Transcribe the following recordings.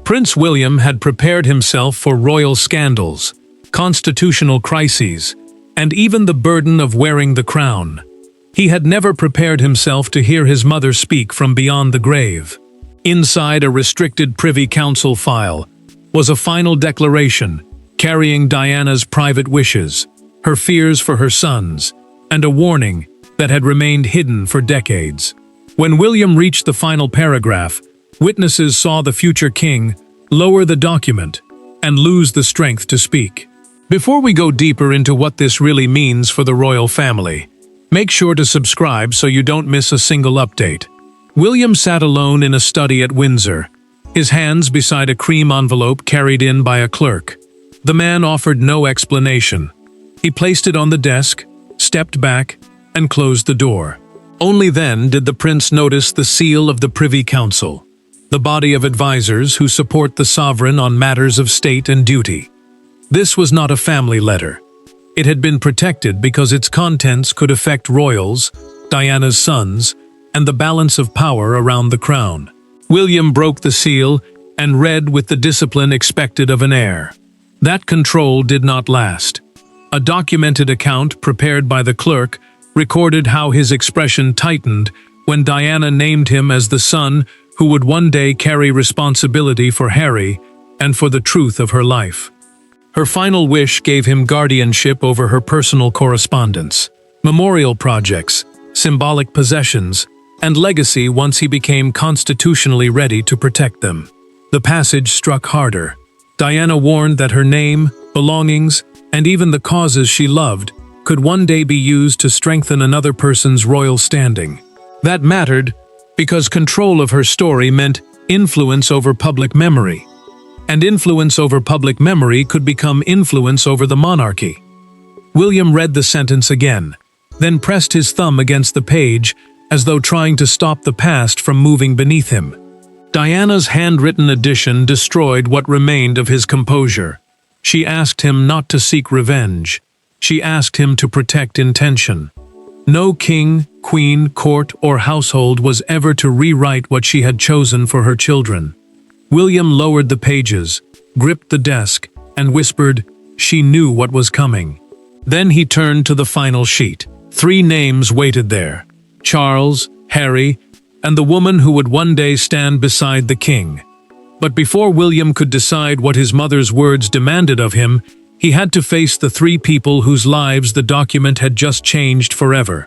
Prince William had prepared himself for royal scandals, constitutional crises, and even the burden of wearing the crown. He had never prepared himself to hear his mother speak from beyond the grave. Inside a restricted Privy Council file was a final declaration carrying Diana's private wishes, her fears for her sons, and a warning that had remained hidden for decades. When William reached the final paragraph, witnesses saw the future king lower the document and lose the strength to speak. Before we go deeper into what this really means for the royal family, make sure to subscribe so you don't miss a single update. William sat alone in a study at Windsor, his hands beside a cream envelope carried in by a clerk. The man offered no explanation. He placed it on the desk, stepped back, and closed the door. Only then did the prince notice the seal of the Privy Council, the body of advisors who support the sovereign on matters of state and duty. This was not a family letter. It had been protected because its contents could affect royals, Diana's sons, and the balance of power around the crown. William broke the seal and read with the discipline expected of an heir. That control did not last. A documented account prepared by the clerk recorded how his expression tightened when Diana named him as the son who would one day carry responsibility for Harry and for the truth of her life. Her final wish gave him guardianship over her personal correspondence, memorial projects, symbolic possessions, and legacy once he became constitutionally ready to protect them. The passage struck harder. Diana warned that her name, belongings, and even the causes she loved could one day be used to strengthen another person's royal standing. That mattered because control of her story meant influence over public memory. And influence over public memory could become influence over the monarchy. William read the sentence again, then pressed his thumb against the page as though trying to stop the past from moving beneath him. Diana's handwritten addition destroyed what remained of his composure. She asked him not to seek revenge. She asked him to protect intention. No king, queen, court, or household was ever to rewrite what she had chosen for her children. William lowered the pages, gripped the desk, and whispered, "She knew what was coming." Then he turned to the final sheet. 3 names waited there: Charles, Harry, and the woman who would one day stand beside the king. But before William could decide what his mother's words demanded of him, he had to face the 3 people whose lives the document had just changed forever.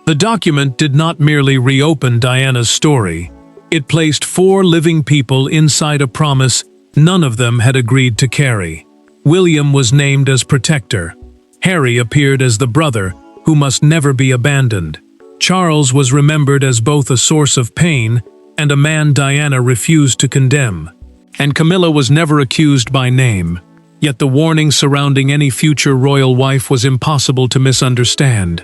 The document did not merely reopen Diana's story. It placed 4 living people inside a promise none of them had agreed to carry. William was named as protector. Harry appeared as the brother who must never be abandoned. Charles was remembered as both a source of pain and a man Diana refused to condemn. And Camilla was never accused by name. Yet the warning surrounding any future royal wife was impossible to misunderstand.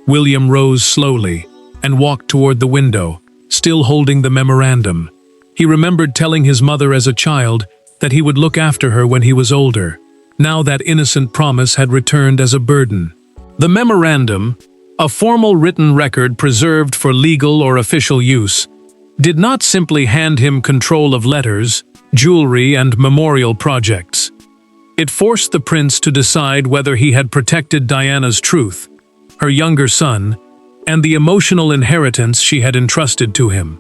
William rose slowly and walked toward the window, still holding the memorandum. He remembered telling his mother as a child that he would look after her when he was older. Now that innocent promise had returned as a burden. The memorandum, a formal written record preserved for legal or official use, did not simply hand him control of letters, jewelry, and memorial projects. It forced the prince to decide whether he had protected Diana's truth, her younger son, and the emotional inheritance she had entrusted to him.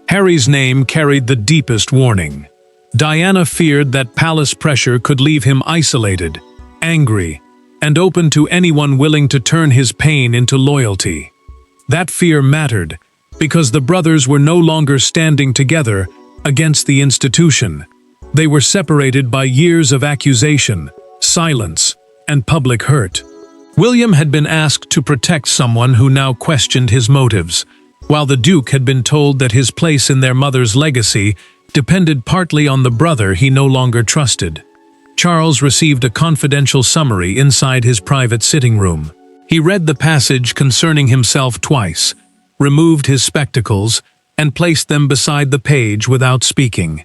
Harry's name carried the deepest warning. Diana feared that palace pressure could leave him isolated, angry, and open to anyone willing to turn his pain into loyalty. That fear mattered, because the brothers were no longer standing together against the institution. They were separated by years of accusation, silence, and public hurt. William had been asked to protect someone who now questioned his motives, while the Duke had been told that his place in their mother's legacy depended partly on the brother he no longer trusted. Charles received a confidential summary inside his private sitting room. He read the passage concerning himself twice, removed his spectacles, and placed them beside the page without speaking.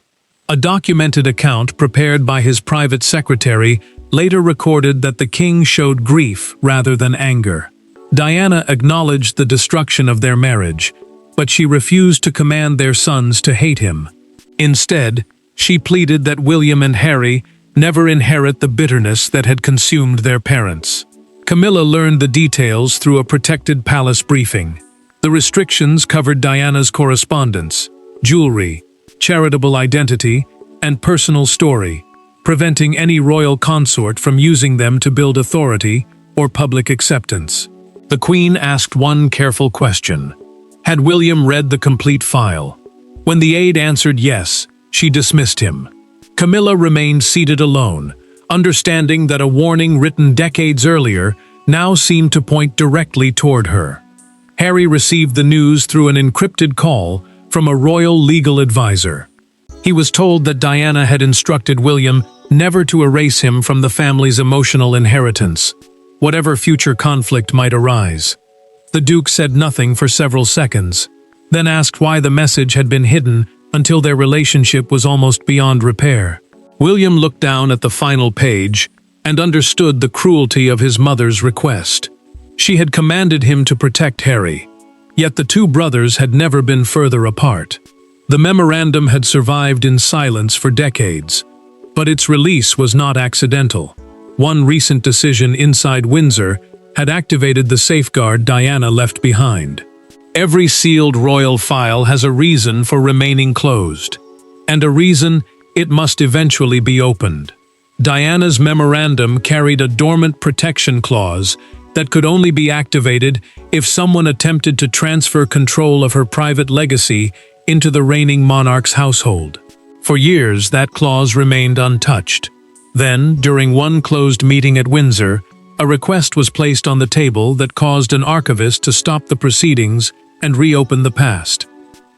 A documented account prepared by his private secretary later recorded that the king showed grief rather than anger. Diana acknowledged the destruction of their marriage, but she refused to command their sons to hate him. Instead, She pleaded that William and Harry never inherit the bitterness that had consumed their parents. Camilla learned the details through a protected palace briefing. The restrictions covered Diana's correspondence, jewelry, charitable identity, and personal story, preventing any royal consort from using them to build authority or public acceptance. The Queen asked one careful question. Had William read the complete file? When the aide answered yes, she dismissed him. Camilla remained seated alone, understanding that a warning written decades earlier now seemed to point directly toward her. Harry received the news through an encrypted call from a royal legal advisor. He was told that Diana had instructed William never to erase him from the family's emotional inheritance, whatever future conflict might arise. The Duke said nothing for several seconds, then asked why the message had been hidden until their relationship was almost beyond repair. William looked down at the final page and understood the cruelty of his mother's request. She had commanded him to protect Harry, yet the two brothers had never been further apart. The memorandum had survived in silence for decades, but its release was not accidental. One recent decision inside Windsor had activated the safeguard Diana left behind. Every sealed royal file has a reason for remaining closed, and a reason it must eventually be opened. Diana's memorandum carried a dormant protection clause that could only be activated if someone attempted to transfer control of her private legacy into the reigning monarch's household. For years, that clause remained untouched. Then, during one closed meeting at Windsor, a request was placed on the table that caused an archivist to stop the proceedings and reopen the past.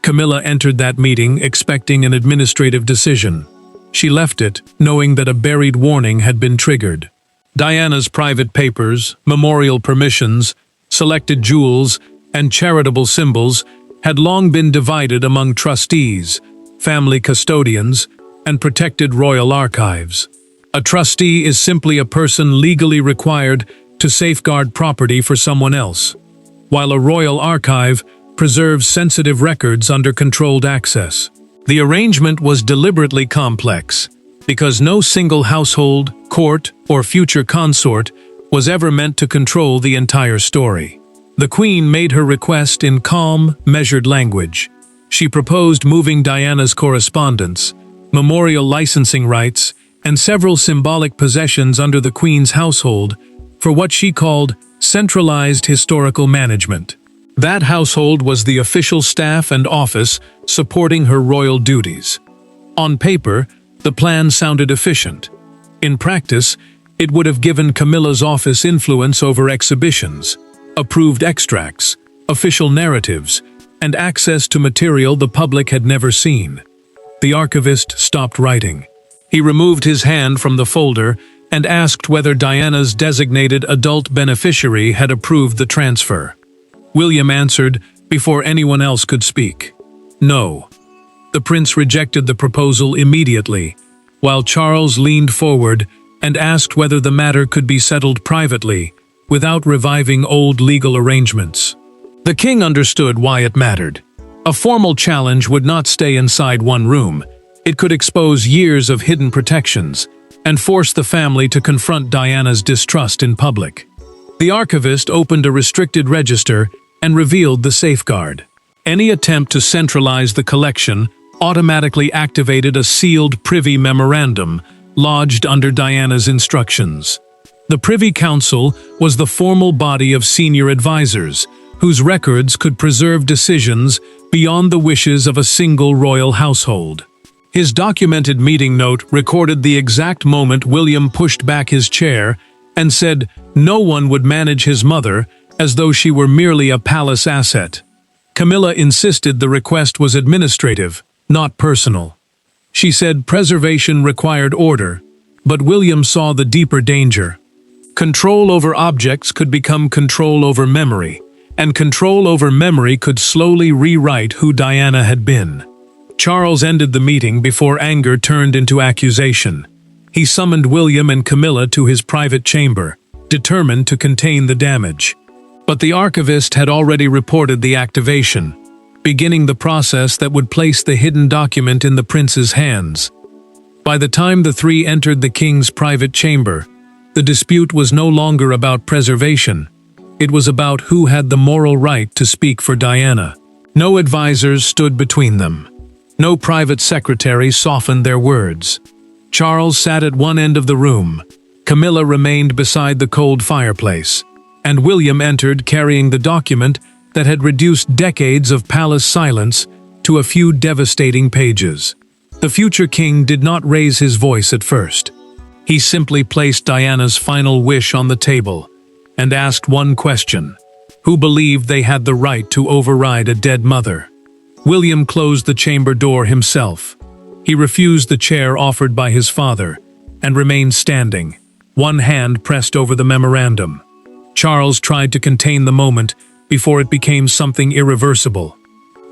Camilla entered that meeting expecting an administrative decision. She left it, knowing that a buried warning had been triggered. Diana's private papers, memorial permissions, selected jewels, and charitable symbols had long been divided among trustees, family custodians, and protected royal archives. A trustee is simply a person legally required to safeguard property for someone else, while a royal archive preserves sensitive records under controlled access. The arrangement was deliberately complex, because no single household, court, or future consort was ever meant to control the entire story. The Queen made her request in calm, measured language. She proposed moving Diana's correspondence, memorial licensing rights, and several symbolic possessions under the Queen's household for what she called centralized historical management. That household was the official staff and office supporting her royal duties. On paper, the plan sounded efficient. In practice, it would have given Camilla's office influence over exhibitions, approved extracts, official narratives, and access to material the public had never seen. The archivist stopped writing. He removed his hand from the folder and asked whether Diana's designated adult beneficiary had approved the transfer. William answered before anyone else could speak. No. The prince rejected the proposal immediately, while Charles leaned forward and asked whether the matter could be settled privately, without reviving old legal arrangements. The king understood why it mattered. A formal challenge would not stay inside one room. It could expose years of hidden protections and force the family to confront Diana's distrust in public. The archivist opened a restricted register and revealed the safeguard. Any attempt to centralize the collection automatically activated a sealed privy memorandum lodged under Diana's instructions. The Privy Council was the formal body of senior advisors, whose records could preserve decisions beyond the wishes of a single royal household. His documented meeting note recorded the exact moment William pushed back his chair and said no one would manage his mother as though she were merely a palace asset. Camilla insisted the request was administrative, not personal. She said preservation required order, but William saw the deeper danger. Control over objects could become control over memory, and control over memory could slowly rewrite who Diana had been. Charles ended the meeting before anger turned into accusation. He summoned William and Camilla to his private chamber, determined to contain the damage. But the archivist had already reported the activation, beginning the process that would place the hidden document in the prince's hands. By the time the three entered the king's private chamber, the dispute was no longer about preservation. It was about who had the moral right to speak for Diana. No advisors stood between them. No private secretary softened their words. Charles sat at one end of the room. Camilla remained beside the cold fireplace, and William entered carrying the document that had reduced decades of palace silence to a few devastating pages. The future king did not raise his voice at first. He simply placed Diana's final wish on the table and asked one question: who believed they had the right to override a dead mother? William closed the chamber door himself. He refused the chair offered by his father and remained standing, one hand pressed over the memorandum. Charles tried to contain the moment before it became something irreversible.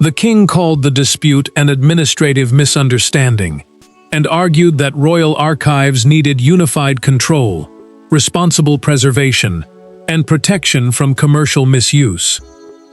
The king called the dispute an administrative misunderstanding and argued that royal archives needed unified control, responsible preservation, and protection from commercial misuse.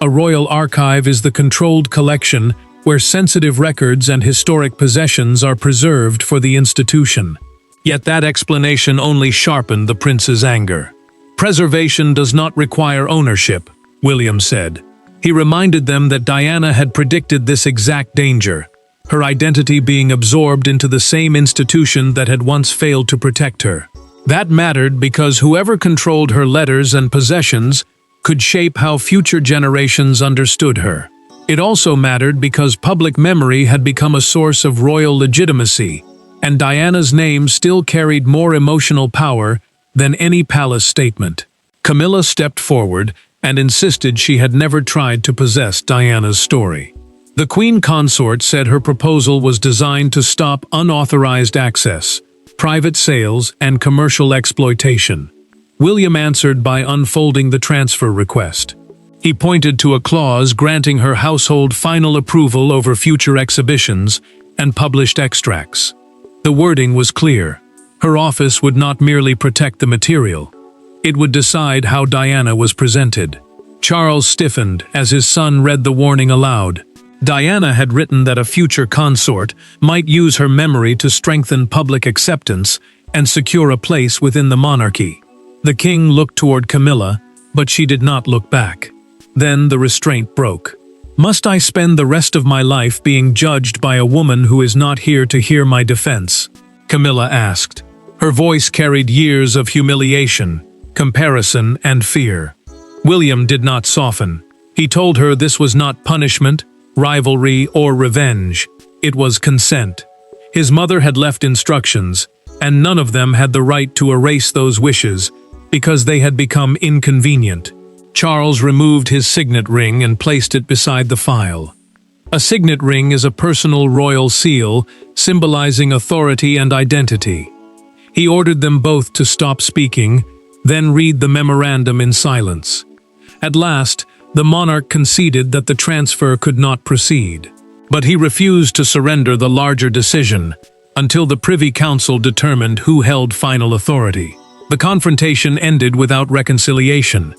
A royal archive is the controlled collection where sensitive records and historic possessions are preserved for the institution. Yet that explanation only sharpened the prince's anger. Preservation does not require ownership, William said. He reminded them that Diana had predicted this exact danger, her identity being absorbed into the same institution that had once failed to protect her. That mattered because whoever controlled her letters and possessions could shape how future generations understood her. It also mattered because public memory had become a source of royal legitimacy, and Diana's name still carried more emotional power than any palace statement. Camilla stepped forward and insisted she had never tried to possess Diana's story. The queen consort said her proposal was designed to stop unauthorized access, private sales, and commercial exploitation. William answered by unfolding the transfer request. He pointed to a clause granting her household final approval over future exhibitions and published extracts. The wording was clear. Her office would not merely protect the material. It would decide how Diana was presented. Charles stiffened as his son read the warning aloud. Diana had written that a future consort might use her memory to strengthen public acceptance and secure a place within the monarchy. The king looked toward Camilla, but she did not look back. Then the restraint broke. "Must I spend the rest of my life being judged by a woman who is not here to hear my defense?" Camilla asked. Her voice carried years of humiliation, comparison, and fear. William did not soften. He told her this was not punishment, rivalry, or revenge. It was consent. His mother had left instructions, and none of them had the right to erase those wishes because they had become inconvenient. Charles removed his signet ring and placed it beside the file. A signet ring is a personal royal seal symbolizing authority and identity. He ordered them both to stop speaking, then read the memorandum in silence. At last, the monarch conceded that the transfer could not proceed. But he refused to surrender the larger decision until the Privy Council determined who held final authority. The confrontation ended without reconciliation,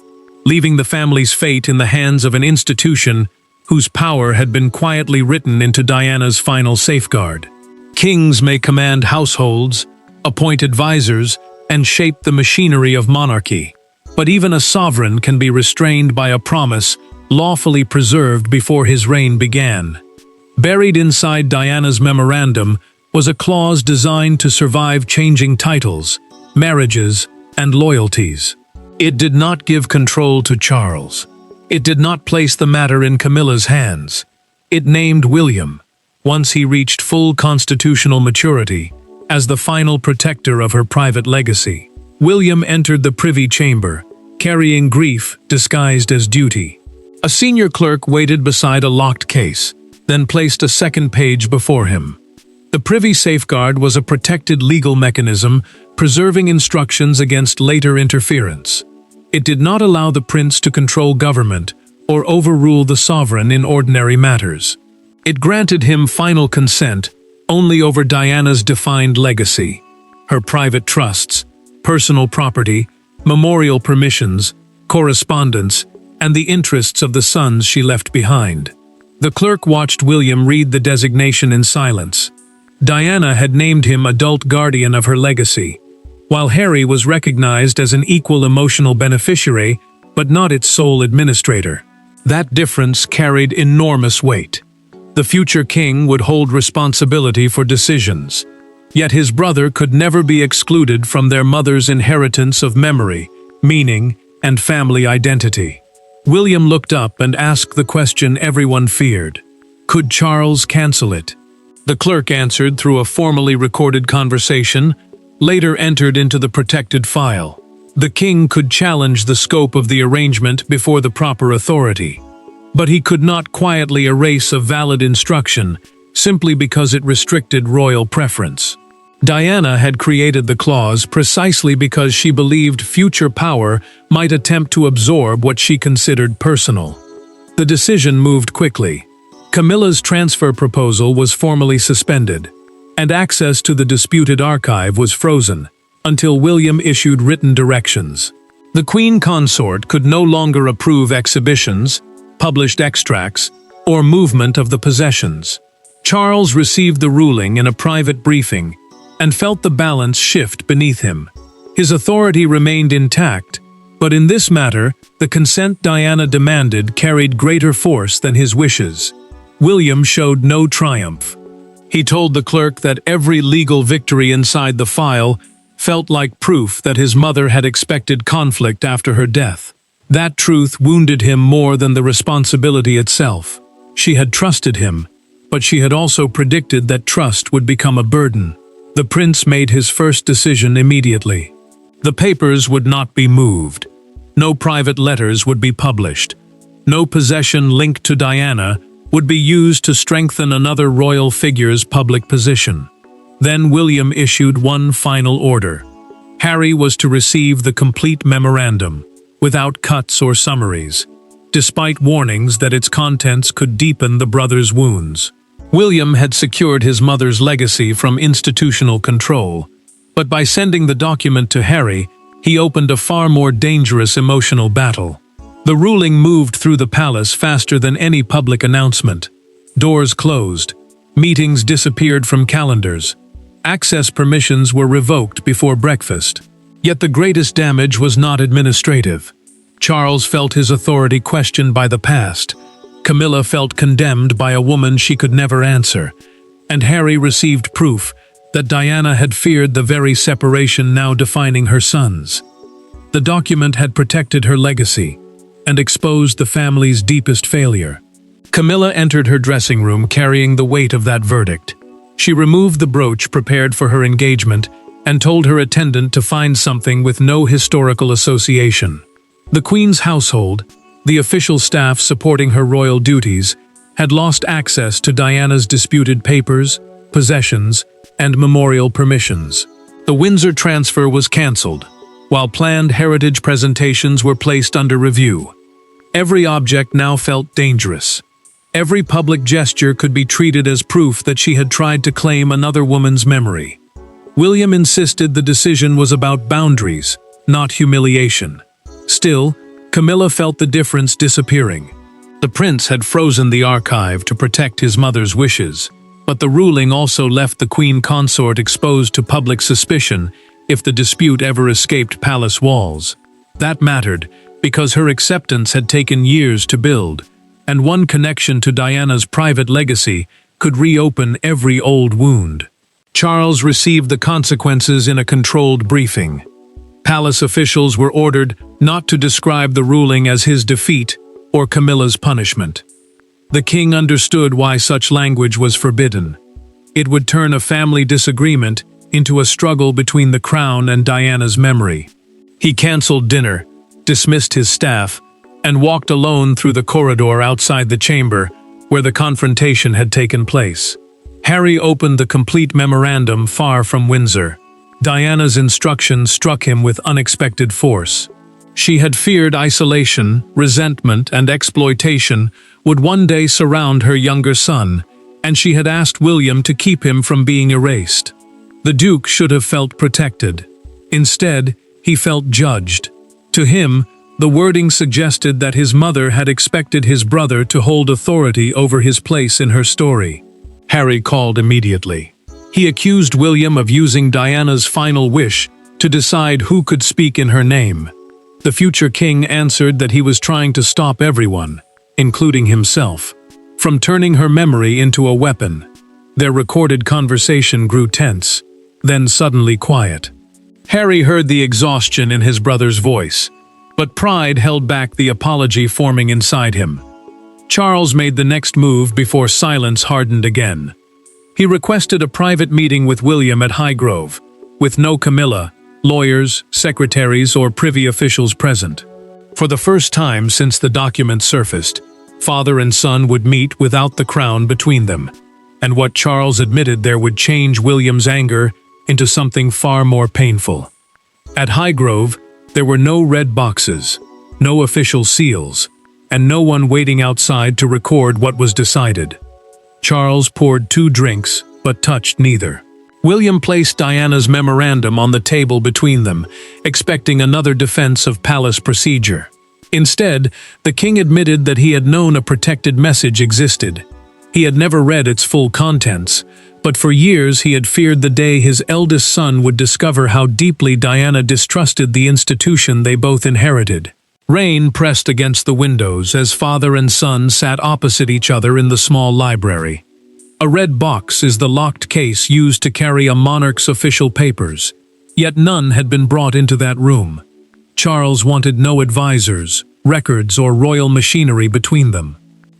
leaving the family's fate in the hands of an institution whose power had been quietly written into Diana's final safeguard. Kings may command households, appoint advisors, and shape the machinery of monarchy. But even a sovereign can be restrained by a promise lawfully preserved before his reign began. Buried inside Diana's memorandum was a clause designed to survive changing titles, marriages, and loyalties. It did not give control to Charles. It did not place the matter in Camilla's hands. It named William, once he reached full constitutional maturity, as the final protector of her private legacy. William entered the Privy Chamber, carrying grief disguised as duty. A senior clerk waited beside a locked case, then placed a second page before him. The Privy Safeguard was a protected legal mechanism preserving instructions against later interference. It did not allow the prince to control government or overrule the sovereign in ordinary matters. It granted him final consent only over Diana's defined legacy, her private trusts, personal property, memorial permissions, correspondence, and the interests of the sons she left behind. The clerk watched William read the designation in silence. Diana had named him adult guardian of her legacy, while Harry was recognized as an equal emotional beneficiary, but not its sole administrator. That difference carried enormous weight. The future king would hold responsibility for decisions, yet his brother could never be excluded from their mother's inheritance of memory, meaning, and family identity. William looked up and asked the question everyone feared. Could Charles cancel it? The clerk answered through a formally recorded conversation, later entered into the protected file. The king could challenge the scope of the arrangement before the proper authority, but he could not quietly erase a valid instruction simply because it restricted royal preference. Diana had created the clause precisely because she believed future power might attempt to absorb what she considered personal. The decision moved quickly. Camilla's transfer proposal was formally suspended, and access to the disputed archive was frozen, until William issued written directions. The Queen Consort could no longer approve exhibitions, published extracts, or movement of the possessions. Charles received the ruling in a private briefing and felt the balance shift beneath him. His authority remained intact, but in this matter, the consent Diana demanded carried greater force than his wishes. William showed no triumph. He told the clerk that every legal victory inside the file felt like proof that his mother had expected conflict after her death. That truth wounded him more than the responsibility itself. She had trusted him, but she had also predicted that trust would become a burden. The prince made his first decision immediately. The papers would not be moved. No private letters would be published. No possession linked to Diana would be used to strengthen another royal figure's public position. Then William issued one final order. Harry was to receive the complete memorandum, without cuts or summaries, despite warnings that its contents could deepen the brothers' wounds. William had secured his mother's legacy from institutional control, but by sending the document to Harry, he opened a far more dangerous emotional battle. The ruling moved through the palace faster than any public announcement. Doors closed. Meetings disappeared from calendars. Access permissions were revoked before breakfast. Yet the greatest damage was not administrative. Charles felt his authority questioned by the past. Camilla felt condemned by a woman she could never answer. And Harry received proof that Diana had feared the very separation now defining her sons. The document had protected her legacy and exposed the family's deepest failure. Camilla entered her dressing room carrying the weight of that verdict. She removed the brooch prepared for her engagement and told her attendant to find something with no historical association. The Queen's household, the official staff supporting her royal duties, had lost access to Diana's disputed papers, possessions, and memorial permissions. The Windsor transfer was cancelled, while planned heritage presentations were placed under review. Every object now felt dangerous. Every public gesture could be treated as proof that she had tried to claim another woman's memory. William insisted the decision was about boundaries, not humiliation. Still, Camilla felt the difference disappearing. The prince had frozen the archive to protect his mother's wishes, but the ruling also left the queen consort exposed to public suspicion if the dispute ever escaped palace walls. That mattered because her acceptance had taken years to build, and one connection to Diana's private legacy could reopen every old wound. Charles received the consequences in a controlled briefing. Palace officials were ordered not to describe the ruling as his defeat or Camilla's punishment. The king understood why such language was forbidden. It would turn a family disagreement into a struggle between the crown and Diana's memory. He cancelled dinner, dismissed his staff, and walked alone through the corridor outside the chamber where the confrontation had taken place. Harry opened the complete memorandum far from Windsor. Diana's instructions struck him with unexpected force. She had feared isolation, resentment, and exploitation would one day surround her younger son, and she had asked William to keep him from being erased. The Duke should have felt protected. Instead, he felt judged. To him, the wording suggested that his mother had expected his brother to hold authority over his place in her story. Harry called immediately. He accused William of using Diana's final wish to decide who could speak in her name. The future king answered that he was trying to stop everyone, including himself, from turning her memory into a weapon. Their recorded conversation grew tense, then suddenly quiet. Harry heard the exhaustion in his brother's voice, but pride held back the apology forming inside him. Charles made the next move before silence hardened again. He requested a private meeting with William at Highgrove, with no Camilla, lawyers, secretaries, or privy officials present. For the first time since the document surfaced, father and son would meet without the crown between them, and what Charles admitted there would change William's anger into something far more painful. At Highgrove, there were no red boxes, no official seals, and no one waiting outside to record what was decided. Charles poured 2 drinks, but touched neither. William placed Diana's memorandum on the table between them, expecting another defense of palace procedure. Instead, the king admitted that he had known a protected message existed. He had never read its full contents, but for years he had feared the day his eldest son would discover how deeply Diana distrusted the institution they both inherited. Rain pressed against the windows as father and son sat opposite each other in the small library. A red box is the locked case used to carry a monarch's official papers, yet none had been brought into that room. Charles wanted no advisors, records, or royal machinery between them.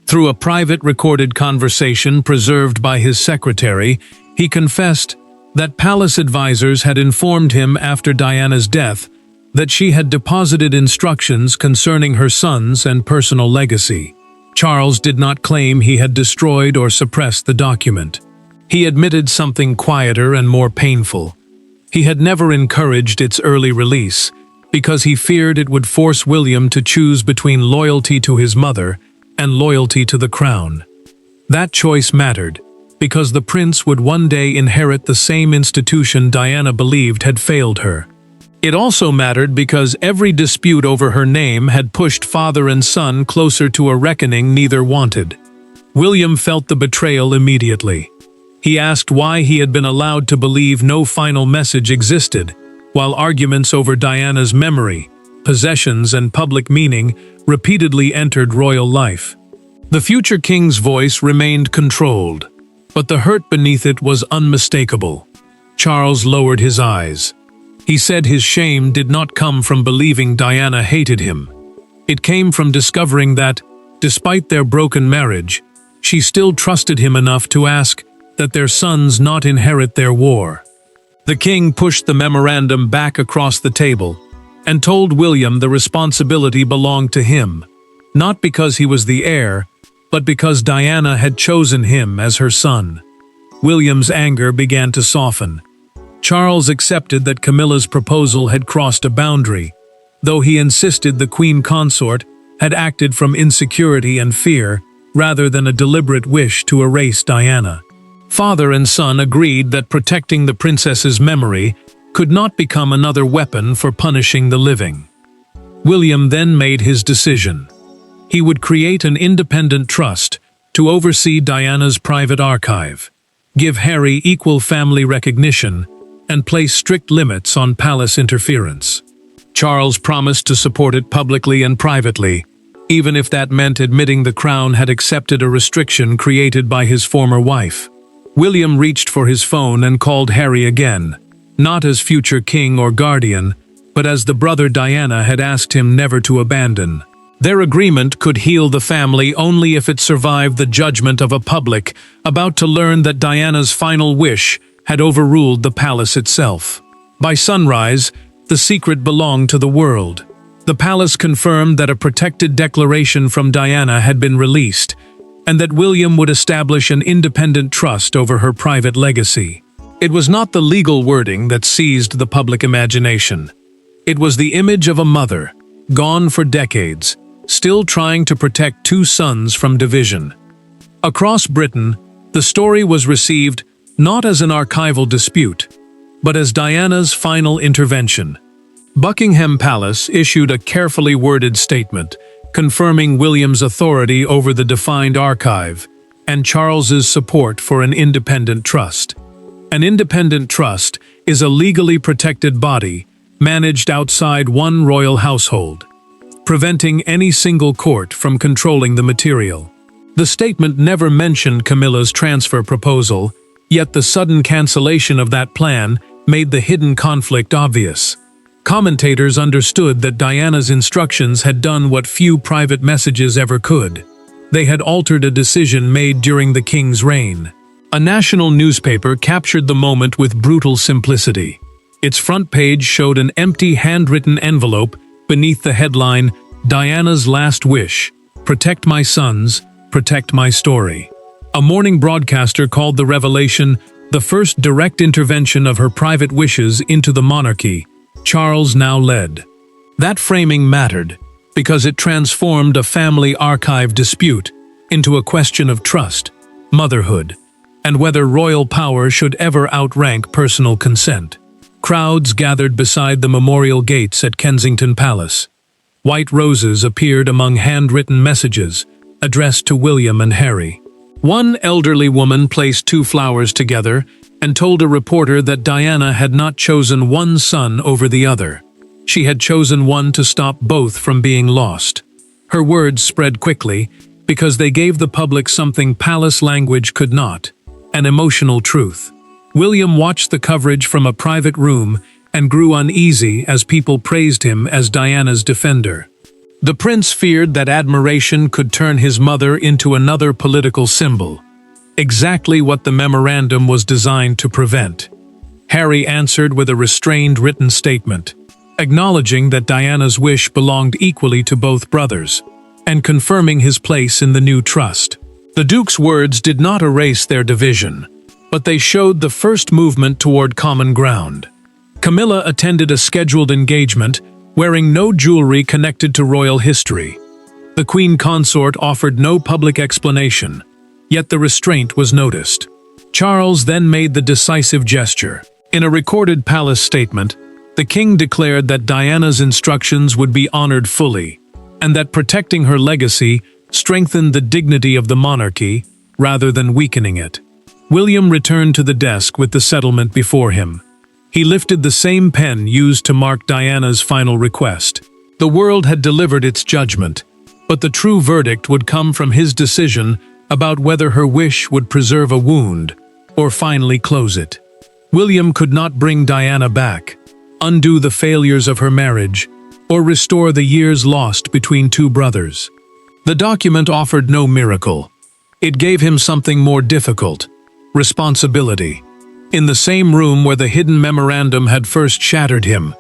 Through a private recorded conversation preserved by his secretary, he confessed that palace advisors had informed him after Diana's death that she had deposited instructions concerning her sons and personal legacy. Charles did not claim he had destroyed or suppressed the document. He admitted something quieter and more painful. He had never encouraged its early release, because he feared it would force William to choose between loyalty to his mother and loyalty to the crown. That choice mattered, because the prince would one day inherit the same institution Diana believed had failed her. It also mattered because every dispute over her name had pushed father and son closer to a reckoning neither wanted. William felt the betrayal immediately. He asked why he had been allowed to believe no final message existed, while arguments over Diana's memory, possessions, and public meaning repeatedly entered royal life. The future king's voice remained controlled, but the hurt beneath it was unmistakable. Charles lowered his eyes. He said his shame did not come from believing Diana hated him. It came from discovering that, despite their broken marriage, she still trusted him enough to ask that their sons not inherit their war. The king pushed the memorandum back across the table and told William the responsibility belonged to him, not because he was the heir, but because Diana had chosen him as her son. William's anger began to soften. Charles accepted that Camilla's proposal had crossed a boundary, though he insisted the queen consort had acted from insecurity and fear rather than a deliberate wish to erase Diana. Father and son agreed that protecting the princess's memory could not become another weapon for punishing the living. William then made his decision. He would create an independent trust to oversee Diana's private archive, give Harry equal family recognition, and place strict limits on palace interference. Charles promised to support it publicly and privately, even if that meant admitting the crown had accepted a restriction created by his former wife. William reached for his phone and called Harry again, not as future king or guardian, but as the brother Diana had asked him never to abandon. Their agreement could heal the family only if it survived the judgment of a public about to learn that Diana's final wish had overruled the palace itself. By sunrise, the secret belonged to the world. The palace confirmed that a protected declaration from Diana had been released, and that William would establish an independent trust over her private legacy. It was not the legal wording that seized the public imagination. It was the image of a mother, gone for decades, still trying to protect 2 sons from division. Across Britain, the story was received not as an archival dispute, but as Diana's final intervention. Buckingham Palace issued a carefully worded statement, confirming William's authority over the defined archive and Charles's support for an independent trust. An independent trust is a legally protected body managed outside one royal household, preventing any single court from controlling the material. The statement never mentioned Camilla's transfer proposal, yet the sudden cancellation of that plan made the hidden conflict obvious. Commentators understood that Diana's instructions had done what few private messages ever could. They had altered a decision made during the king's reign. A national newspaper captured the moment with brutal simplicity. Its front page showed an empty handwritten envelope beneath the headline, "Diana's Last Wish, Protect My Sons, Protect My Story." A morning broadcaster called the revelation the first direct intervention of her private wishes into the monarchy Charles now led. That framing mattered because it transformed a family archive dispute into a question of trust, motherhood, and whether royal power should ever outrank personal consent. Crowds gathered beside the memorial gates at Kensington Palace. White roses appeared among handwritten messages addressed to William and Harry. One elderly woman placed two flowers together and told a reporter that Diana had not chosen one son over the other. She had chosen one to stop both from being lost. Her words spread quickly because they gave the public something palace language could not: an emotional truth. William watched the coverage from a private room and grew uneasy as people praised him as Diana's defender. The prince feared that admiration could turn his mother into another political symbol, exactly what the memorandum was designed to prevent. Harry answered with a restrained written statement, acknowledging that Diana's wish belonged equally to both brothers, and confirming his place in the new trust. The Duke's words did not erase their division, but they showed the first movement toward common ground. Camilla attended a scheduled engagement, wearing no jewelry connected to royal history. The Queen Consort offered no public explanation, yet the restraint was noticed. Charles then made the decisive gesture. In a recorded palace statement, the king declared that Diana's instructions would be honored fully, and that protecting her legacy strengthened the dignity of the monarchy rather than weakening it. William returned to the desk with the settlement before him. He lifted the same pen used to mark Diana's final request. The world had delivered its judgment, but the true verdict would come from his decision about whether her wish would preserve a wound or finally close it. William could not bring Diana back, undo the failures of her marriage, or restore the years lost between two brothers. The document offered no miracle. It gave him something more difficult: responsibility. In the same room where the hidden memorandum had first shattered him,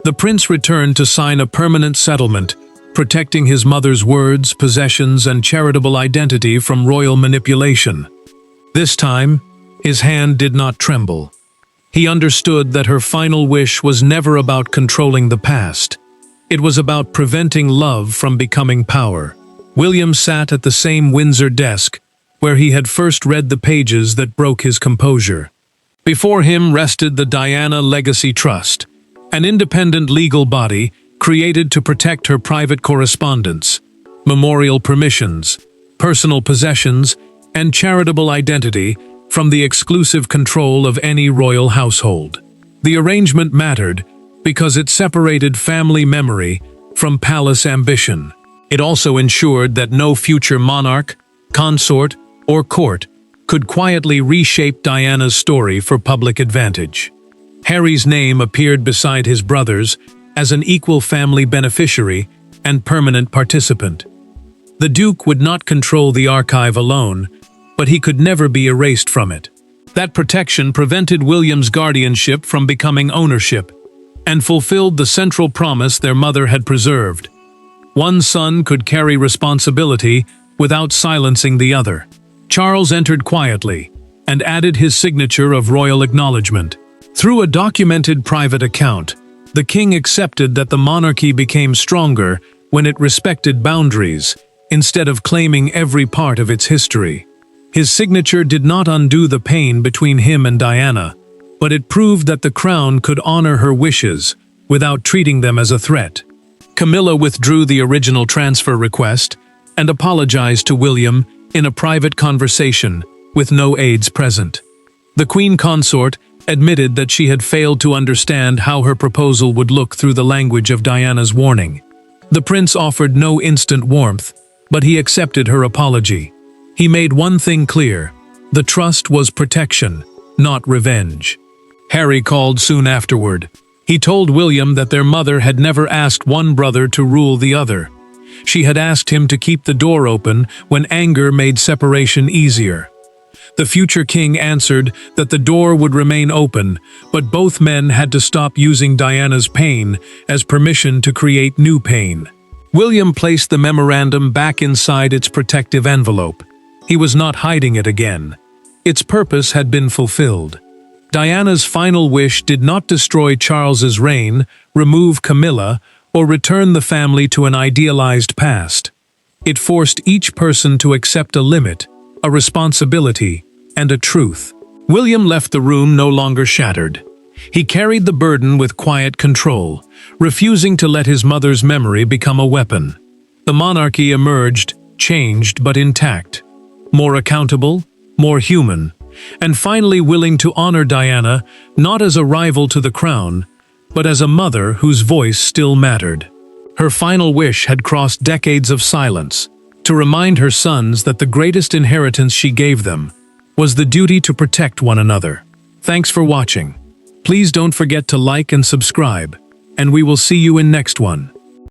the prince returned to sign a permanent settlement, protecting his mother's words, possessions, and charitable identity from royal manipulation. This time, his hand did not tremble. He understood that her final wish was never about controlling the past. It was about preventing love from becoming power. William sat at the same Windsor desk where he had first read the pages that broke his composure. Before him rested the Diana Legacy Trust, an independent legal body created to protect her private correspondence, memorial permissions, personal possessions, and charitable identity from the exclusive control of any royal household. The arrangement mattered because it separated family memory from palace ambition. It also ensured that no future monarch, consort, or court could quietly reshape Diana's story for public advantage. Harry's name appeared beside his brother's as an equal family beneficiary and permanent participant. The Duke would not control the archive alone, but he could never be erased from it. That protection prevented William's guardianship from becoming ownership, and fulfilled the central promise their mother had preserved. One son could carry responsibility without silencing the other. Charles entered quietly and added his signature of royal acknowledgement. Through a documented private account, the king accepted that the monarchy became stronger when it respected boundaries, instead of claiming every part of its history. His signature did not undo the pain between him and Diana, but it proved that the crown could honor her wishes without treating them as a threat. Camilla withdrew the original transfer request and apologized to William in a private conversation with no aides present. The queen consort admitted that she had failed to understand how her proposal would look through the language of Diana's warning. The prince offered no instant warmth, but he accepted her apology. He made one thing clear: the trust was protection, not revenge. Harry called soon afterward. He told William that their mother had never asked one brother to rule the other. She had asked him to keep the door open when anger made separation easier. The future king answered that the door would remain open, but both men had to stop using Diana's pain as permission to create new pain. William placed the memorandum back inside its protective envelope. He was not hiding it again. Its purpose had been fulfilled. Diana's final wish did not destroy Charles's reign, remove Camilla, or return the family to an idealized past. It forced each person to accept a limit, a responsibility, and a truth. William left the room no longer shattered. He carried the burden with quiet control, refusing to let his mother's memory become a weapon. The monarchy emerged, changed but intact, more accountable, more human, and finally willing to honor Diana not as a rival to the crown, but as a mother whose voice still mattered. Her final wish had crossed decades of silence, to remind her sons that the greatest inheritance she gave them was the duty to protect one another. Thanks for watching. Please don't forget to like and subscribe, and we will see you in next one.